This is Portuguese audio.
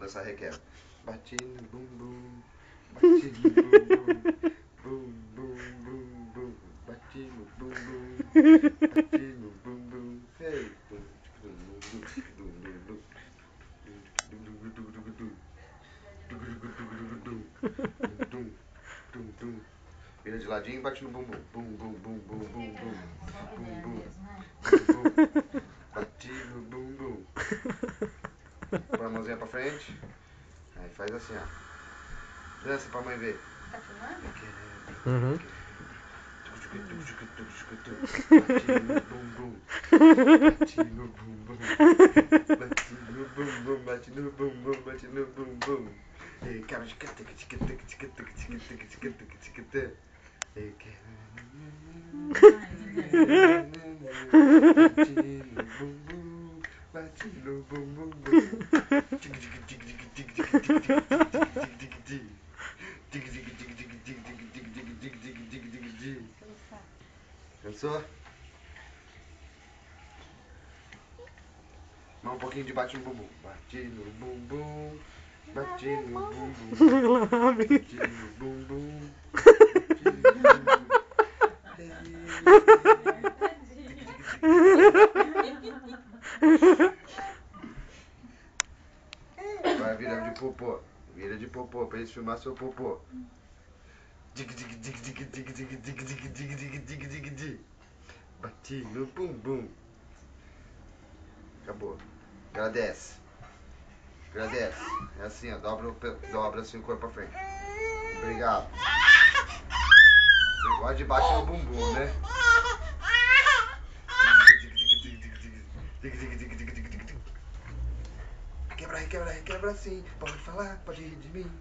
dançar requebra. Bati no bumbum, bati no bumbum, bum, bum, bum, bum. Bati no bumbum, bati no bumbum, hey. Vira de ladinho e bate no bumbum. Bum, bum, bum, bum, bum, bum. Bum, bum, bum, bum. Bati no bumbum. Põe a mãozinha pra frente. Aí faz assim, ó. Dança pra mãe ver. Tá filmando? Uhum. Bati no bumbum. Bati no bumbum. Bati no bumbum. Bati no bumbum. Bati no bumbum. Ei, cara de cata, tica, tica, tica, tica, tica, tica, tica, tica, tica, tica. Ei, cara. Bati no bumbum. Bati no bumbum. Tica, tica, tica, tica, tica, tica, tica, tica, tica, tica, tica. Cansou? Mais um pouquinho de bate no bumbum. Bati no bumbum. Bati no bumbum. Bati no bumbum. Vai virar de popô. Vira de popô pra eles filmar seu popô. Bati no bumbum. Acabou. Agradece. Agradece. É assim, ó. Dobra assim o corpo pra frente. Obrigado. Você gosta de bater no bumbum, né? Requebra sim. Pode falar, pode rir de mim.